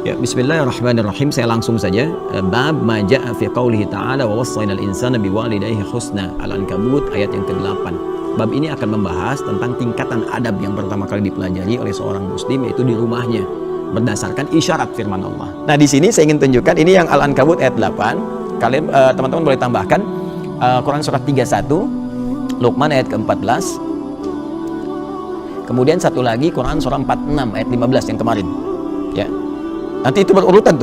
Ya, bismillahirrahmanirrahim. Saya langsung saja. Bab ma jaa fi qoulihi ta'ala wa wassaynal insana biwalidayhi husna. Al-Ankabut ayat yang ke-8. Bab ini akan membahas tentang tingkatan adab yang pertama kali dipelajari oleh seorang muslim, yaitu di rumahnya berdasarkan isyarat firman Allah. Nah, di sini saya ingin tunjukkan ini yang Al-Ankabut ayat 8. Kalian teman-teman boleh tambahkan Quran surah 31, Luqman ayat ke-14. Kemudian satu lagi Quran surah 46 ayat 15 yang kemarin. Ya. Nanti itu berurutan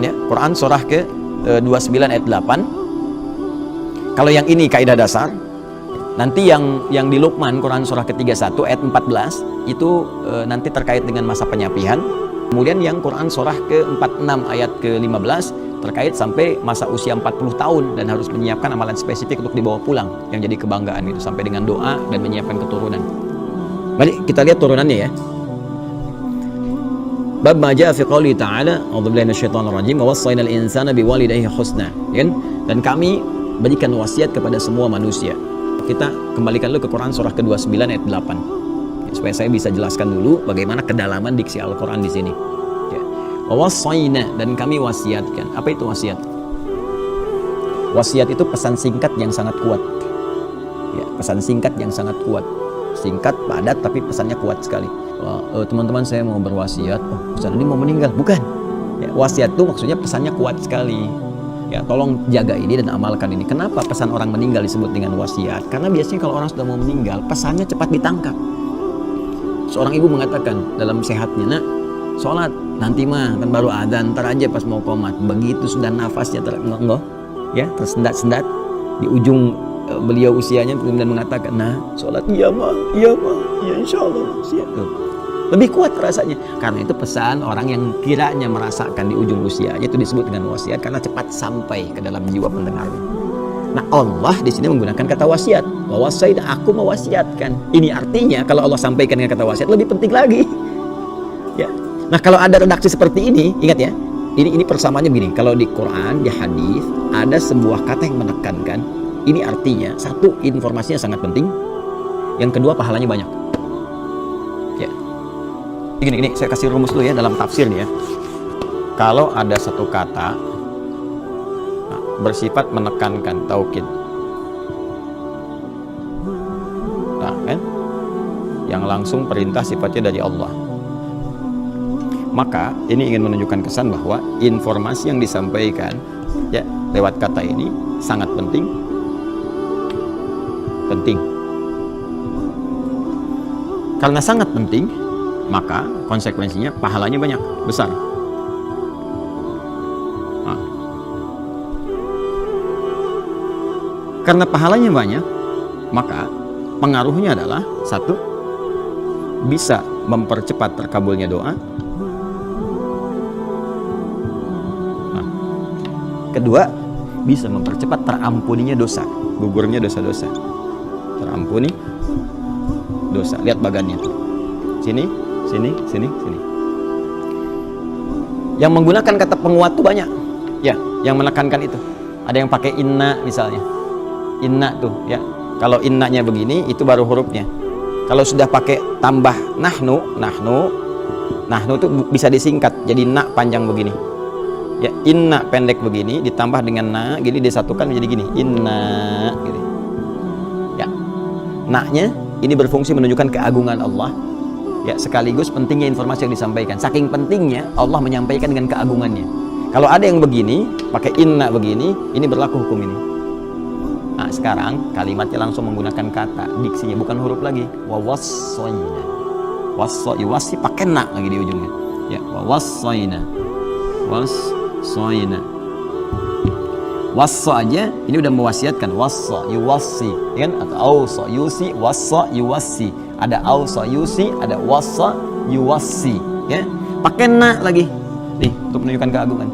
ya. Quran surah ke-29 ayat 8. Kalau yang ini kaidah dasar. Nanti yang di Luqman Quran surah ke-31 ayat 14 itu nanti terkait dengan masa penyapian. Kemudian yang Quran surah ke-46 ayat ke-15 terkait sampai masa usia 40 tahun dan harus menyiapkan amalan spesifik untuk dibawa pulang yang jadi kebanggaan gitu, sampai dengan doa dan menyiapkan keturunan. Mari kita lihat turunannya ya. Bab ma jaa fi qouli ta'ala, a'udzubillahi minasyaitonir rajim, wa wassaynal insana biwalidayhi husna. Dan kami berikan wasiat kepada semua manusia. Kita kembalikan dulu ke Quran surah ke-29 ayat 8. Supaya saya bisa jelaskan dulu bagaimana kedalaman diksi Al-Qur'an di sini. Ya. Wa wassayna, dan kami wasiatkan. Apa itu wasiat? Wasiat itu pesan singkat yang sangat kuat. Ya, pesan singkat yang sangat kuat. Singkat, padat, tapi pesannya kuat sekali. Teman-teman, saya mau berwasiat. Ustaz ini mau meninggal. Bukan. Ya, wasiat itu maksudnya pesannya kuat sekali. Ya, tolong jaga ini dan amalkan ini. Kenapa pesan orang meninggal disebut dengan wasiat? Karena biasanya kalau orang sudah mau meninggal, pesannya cepat ditangkap. Seorang ibu mengatakan dalam sehatnya, nak, sholat nanti mah kan baru adzan, ntar aja pas mau qomat. Begitu sudah nafasnya tersendat-sendat di ujung beliau usianya, kemudian mengatakan, nah sholat iya mah, ya insya Allah siap. Lebih kuat rasanya, karena itu pesan orang yang kiranya merasakan di ujung usianya itu disebut dengan wasiat, karena cepat sampai ke dalam jiwa pendengarnya. Nah, Allah di sini menggunakan kata wasiat. Wawasaina, aku mewasiatkan. Ini artinya kalau Allah sampaikan dengan kata wasiat lebih penting lagi. Ya. Nah, kalau ada redaksi seperti ini, ingat ya, ini persamaannya begini. Kalau di Quran, di hadis ada sebuah kata yang menekankan. Ini artinya, satu, informasinya sangat penting. Yang kedua, pahalanya banyak. Ya. Gini, saya kasih rumus dulu ya dalam tafsir nih ya. Kalau ada satu kata bersifat menekankan taukid, nah kan, yang langsung perintah sifatnya dari Allah, maka ini ingin menunjukkan kesan bahwa informasi yang disampaikan ya lewat kata ini sangat penting. Karena sangat penting, maka konsekuensinya pahalanya banyak, besar. Nah. Karena pahalanya banyak, maka pengaruhnya adalah satu, bisa mempercepat terkabulnya doa. Nah. Kedua, bisa mempercepat terampuninya dosa, gugurnya dosa-dosa. Terampuni dosa. Lihat bagannya tuh. Sini. Yang menggunakan kata penguat tuh banyak. Ya, yang menekankan itu. Ada yang pakai inna misalnya. Inna tuh, ya. Kalau innanya begini, itu baru hurufnya. Kalau sudah pakai tambah nahnu tuh bisa disingkat jadi na panjang begini. Ya, inna pendek begini ditambah dengan na, gini disatukan menjadi gini. Inna gitu. Na-nya ini berfungsi menunjukkan keagungan Allah, ya, sekaligus pentingnya informasi yang disampaikan. Saking pentingnya Allah menyampaikan dengan keagungannya. Kalau ada yang begini, pakai inna begini, ini berlaku hukum ini. Nah, sekarang kalimatnya langsung menggunakan kata, diksinya bukan huruf lagi. Wa wassayna. Wasi pakai na lagi di ujungnya. Ya, wa wassayna. Wassa aja ini udah mewasiatkan. Wassa yuwassi, kan? Atau ausa yusi, wassa yuwassi. Ada ausa yusi, ada wassa yuwassi, ya. Pakai na lagi nih untuk menunjukkan keagungan.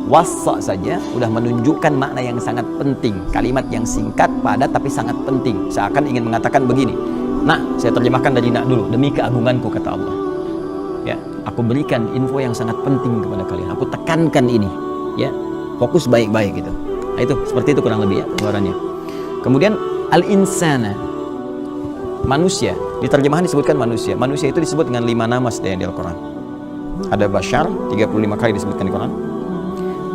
Wassa saja udah menunjukkan makna yang sangat penting. Kalimat yang singkat, padat, tapi sangat penting. Seakan ingin mengatakan begini. Nah, saya terjemahkan dari nak dulu. Demi keagunganku, kata Allah, ya, aku berikan info yang sangat penting kepada kalian. Aku tekankan ini, ya. Fokus baik-baik gitu. Nah, itu seperti itu kurang lebih ya gambarannya. Kemudian al-insana, manusia. Di terjemahan disebutkan manusia. Manusia itu disebut dengan 5 nama sebenarnya di Al-Quran. ada bashar 35 kali disebutkan di Quran.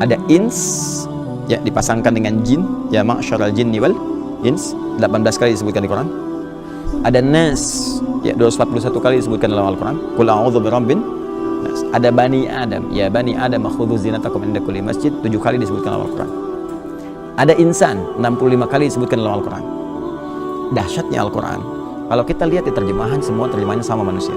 Ada ins, ya dipasangkan dengan jin, ya ma'syaral jinni wal ins, 18 kali disebutkan di Quran. Ada nas, ya 241 kali disebutkan dalam Al-Quran. Qul a'udzu birabbin nas. Ada bani Adam, ya bani Adam khudzu zinatakum inda kulli masjid, 7 kali disebutkan dalam Al-Quran. Ada insan, 65 kali disebutkan dalam Al-Quran. Dahsyatnya Al-Quran, kalau kita lihat di terjemahan, semua terjemahannya sama manusia,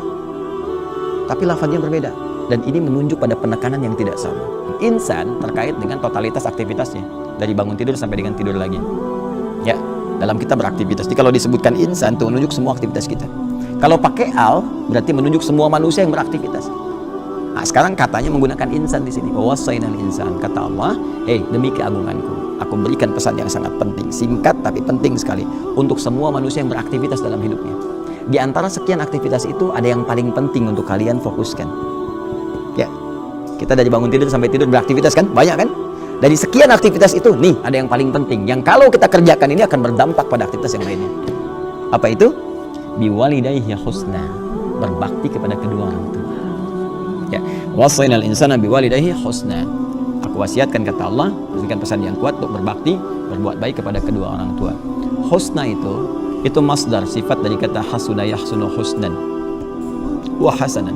tapi lafaznya berbeda. Dan ini menunjuk pada penekanan yang tidak sama. Insan terkait dengan totalitas aktivitasnya, dari bangun tidur sampai dengan tidur lagi. Ya, dalam kita beraktivitas. Jadi kalau disebutkan insan itu menunjuk semua aktivitas kita. Kalau pakai al, berarti menunjuk semua manusia yang beraktivitas. Nah, sekarang katanya menggunakan insan di sini. Wawasainal insan, kata Allah, demi keagunganku, aku berikan pesan yang sangat penting, singkat tapi penting sekali untuk semua manusia yang beraktivitas dalam hidupnya. Di antara sekian aktivitas itu ada yang paling penting untuk kalian fokuskan. Ya, kita dari bangun tidur sampai tidur beraktivitas kan, banyak kan? Dari sekian aktivitas itu, nih ada yang paling penting, yang kalau kita kerjakan ini akan berdampak pada aktivitas yang lainnya. Apa itu? Biwalidayhi husna, berbakti kepada kedua orang tua. Ya, wasainal insana biwalidayhi husna. Aku wasiatkan, kata Allah, berikan pesan yang kuat untuk berbakti, berbuat baik kepada kedua orang tua. Husna itu masdar, sifat dari kata hasuna yahsunu husnan wa hasanan.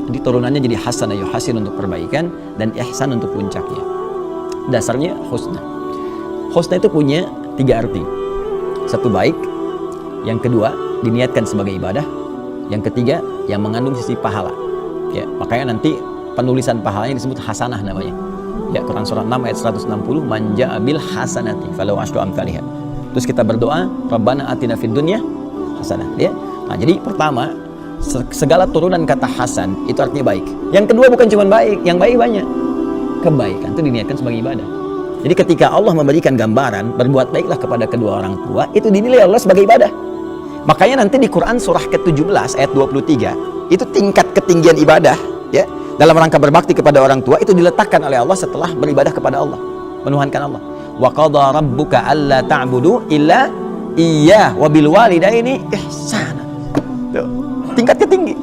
Jadi turunannya jadi hasanah yuhasin untuk perbaikan dan ihsan untuk puncaknya. Dasarnya husna. Husna itu punya 3 arti. Satu, baik. Yang kedua, diniatkan sebagai ibadah. Yang ketiga, yang mengandung sisi pahala. Ya, makanya nanti penulisan pahalanya disebut hasanah namanya. Ya, Quran surah 6 ayat 160, man ja'a bil hasanati falahu asyru amsalihha. Terus kita berdoa, Rabbana atina fid dunya hasanah, ya. Nah, jadi pertama, segala turunan kata hasan itu artinya baik. Yang kedua bukan cuma baik, yang baik banyak. Kebaikan itu diniatkan sebagai ibadah. Jadi ketika Allah memberikan gambaran berbuat baiklah kepada kedua orang tua, itu dinilai Allah sebagai ibadah. Makanya nanti di Quran surah ke-17 ayat 23 itu tingkat ketinggian ibadah, ya, dalam rangka berbakti kepada orang tua itu diletakkan oleh Allah setelah beribadah kepada Allah, menuhankan Allah. Wa qadha rabbuka alla ta'budu illa iyyah wa bil walidaini ihsana. Tuh, tingkat ketinggi.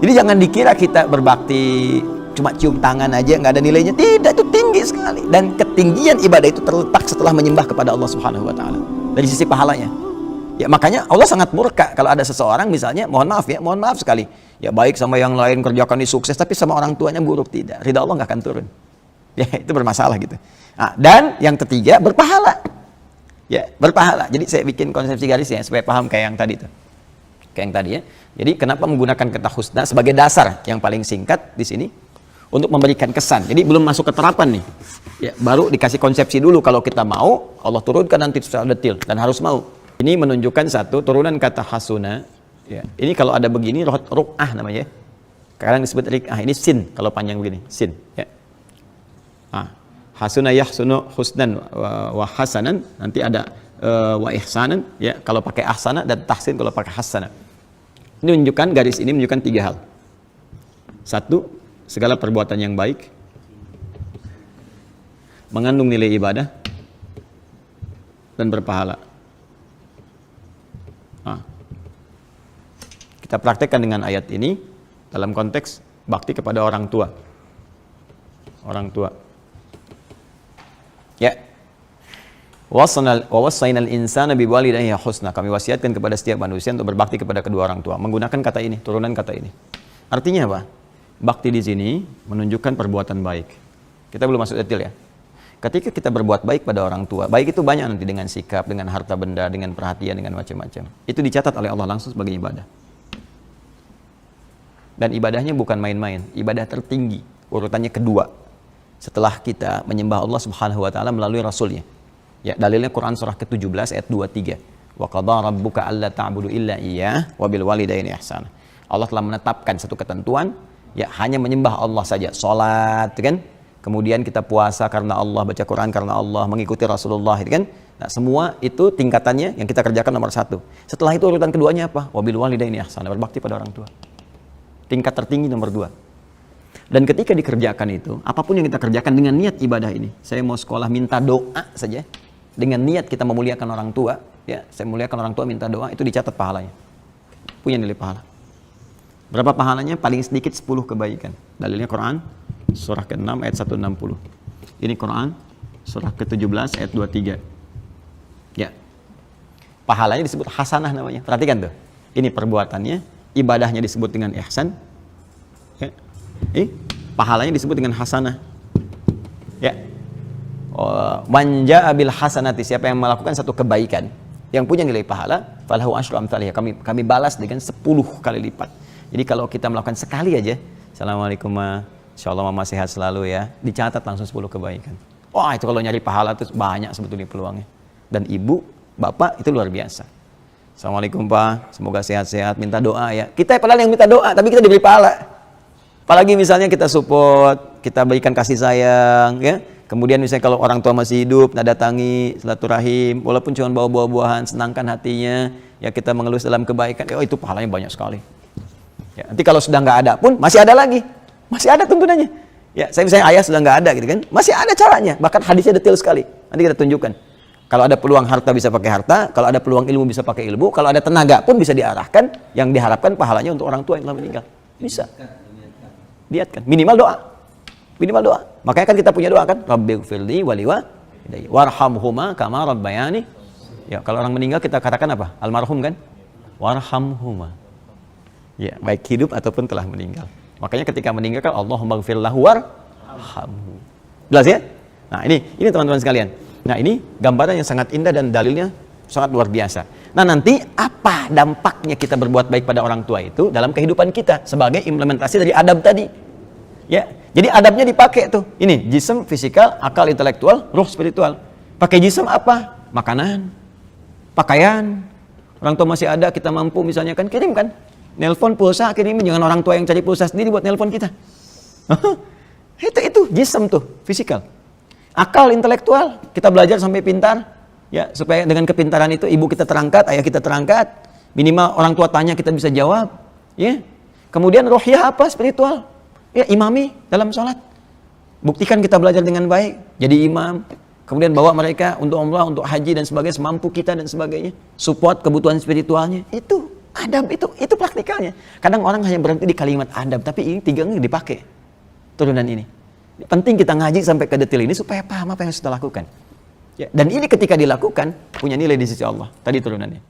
Jadi jangan dikira kita berbakti cuma cium tangan aja nggak ada nilainya. Tidak, itu tinggi sekali. Dan ketinggian ibadah itu terletak setelah menyembah kepada Allah Subhanahu wa taala. Dari sisi pahalanya. Ya, makanya Allah sangat murka kalau ada seseorang misalnya, mohon maaf sekali, ya baik sama yang lain, kerjakan ini sukses, tapi sama orang tuanya buruk, tidak. Ridha Allah nggak akan turun. Ya, itu bermasalah gitu. Nah, dan yang ketiga, berpahala. Ya, berpahala. Jadi saya bikin konsepsi garis ya supaya paham kayak yang tadi tuh. Kayak yang tadi ya. Jadi kenapa menggunakan kata husna sebagai dasar yang paling singkat di sini untuk memberikan kesan. Jadi belum masuk ke terapan nih. Ya, baru dikasih konsepsi dulu, kalau kita mau, Allah turunkan nanti secara detail dan harus mau. Ini menunjukkan satu turunan kata hasuna. Ya. Ini kalau ada begini ruq'ah namanya. Kadang disebut riq'ah. Ini sin kalau panjang begini, sin. Ya. Hasuna yahsunu husnan wa hasanan, nanti ada wa ihsanan, ya, kalau pakai ahsana, dan tahsin kalau pakai hasana. Ini menunjukkan, garis ini menunjukkan 3 hal. Satu, segala perbuatan yang baik mengandung nilai ibadah dan berpahala. Kita praktekkan dengan ayat ini dalam konteks bakti kepada orang tua. Orang tua. Ya. Wa wassaynal insana biwalidayhi husna. Kami wasiatkan kepada setiap manusia untuk berbakti kepada kedua orang tua. Menggunakan kata ini, turunan kata ini. Artinya apa? Bakti di sini menunjukkan perbuatan baik. Kita belum masuk detail ya. Ketika kita berbuat baik pada orang tua, baik itu banyak nanti, dengan sikap, dengan harta benda, dengan perhatian, dengan macam-macam. Itu dicatat oleh Allah langsung sebagai ibadah. Dan ibadahnya bukan main-main, ibadah tertinggi, urutannya kedua setelah kita menyembah Allah Subhanahu wa taala melalui rasulnya. Ya, dalilnya Quran surah ke-17 ayat 23. Wa qadha rabbuka alla ta'budu illa iyyah wa bil walidaini ihsana. Allah telah menetapkan satu ketentuan, ya, hanya menyembah Allah saja. Salat, kan? Kemudian kita puasa karena Allah, baca Quran karena Allah, mengikuti Rasulullah, kan? Nah, semua itu tingkatannya yang kita kerjakan nomor 1. Setelah itu urutan keduanya apa? Wa bil walidaini ihsana, berbakti pada orang tua. Tingkat tertinggi nomor 2. Dan ketika dikerjakan itu, apapun yang kita kerjakan dengan niat ibadah ini, saya mau sekolah minta doa saja, dengan niat kita memuliakan orang tua, ya, saya muliakan orang tua minta doa, itu dicatat pahalanya, punya nilai pahala. Berapa pahalanya? Paling sedikit 10 kebaikan. Dalilnya Quran, surah ke-6 ayat 160. Ini Quran, surah ke-17 ayat 23. Ya. Pahalanya disebut hasanah namanya. Perhatikan tuh. Ini perbuatannya, ibadahnya disebut dengan ihsan. Ya. Pahalanya disebut dengan hasanah. Ya. Manja abil hasanati, siapa yang melakukan satu kebaikan yang punya nilai pahala, falahu asyru amsalihha, kami balas dengan 10 kali lipat. Jadi kalau kita melakukan sekali aja, assalamualaikum ma, insyaallah mama sehat selalu ya, dicatat langsung 10 kebaikan. Wah, itu kalau nyari pahala itu banyak sebetulnya peluangnya. Dan ibu, bapak itu luar biasa. Assalamualaikum pak, semoga sehat-sehat, minta doa ya. Kita padahal yang minta doa, tapi kita diberi pahala. Apalagi misalnya kita support, kita berikan kasih sayang ya. Kemudian misalnya kalau orang tua masih hidup, nah datangi, silaturahim, walaupun cuma bawa buah-buahan, senangkan hatinya, ya kita mengelus dalam kebaikan, oh itu pahalanya banyak sekali. Ya, nanti kalau sudah nggak ada pun, masih ada lagi, masih ada tuntunannya. Ya, saya misalnya ayah sudah nggak ada gitu kan, masih ada caranya, bahkan hadisnya detail sekali. Nanti kita tunjukkan. Kalau ada peluang harta bisa pakai harta, kalau ada peluang ilmu bisa pakai ilmu, kalau ada tenaga pun bisa diarahkan, yang diharapkan pahalanya untuk orang tua yang telah meninggal. Bisa. Lihatkan, minimal doa. Minimal doa. Makanya kan kita punya doa kan, Rabbighfirli waliwalidayya warhamhuma kama rabbayani. Ya, kalau orang meninggal kita katakan apa? Almarhum kan? Warhamhuma. Ya, baik hidup ataupun telah meninggal. Makanya ketika meninggal kan Allahumma ighfir lahu warhamhu. Jelas ya? Nah, ini teman-teman sekalian. Nah, ini gambaran yang sangat indah dan dalilnya sangat luar biasa. Nah, nanti apa dampaknya kita berbuat baik pada orang tua itu dalam kehidupan kita sebagai implementasi dari adab tadi? Ya, jadi adabnya dipakai tuh. Ini jism, fisikal, akal, intelektual, ruh, spiritual. Pakai jism apa? Makanan, pakaian. Orang tua masih ada, kita mampu misalnya kan kirimkan. Nelpon, pulsa, kirimin. Jangan orang tua yang cari pulsa sendiri buat nelpon kita. Itu jism tuh, fisikal. Akal, intelektual, kita belajar sampai pintar. Ya, supaya dengan kepintaran itu ibu kita terangkat, ayah kita terangkat. Minimal orang tua tanya kita bisa jawab. Ya. Kemudian rohiyah apa? Spiritual. Ya, imami dalam sholat. Buktikan kita belajar dengan baik, jadi imam. Kemudian bawa mereka untuk umrah, untuk haji dan sebagainya, semampu kita dan sebagainya. Support kebutuhan spiritualnya. Itu adab, itu praktikalnya. Kadang orang hanya berhenti di kalimat adab, tapi ini tiganya dipakai. Turunan ini. Penting kita ngaji sampai ke detail ini supaya paham apa yang harus kita lakukan. Ya, dan ini ketika dilakukan punya nilai di sisi Allah. Tadi turunannya.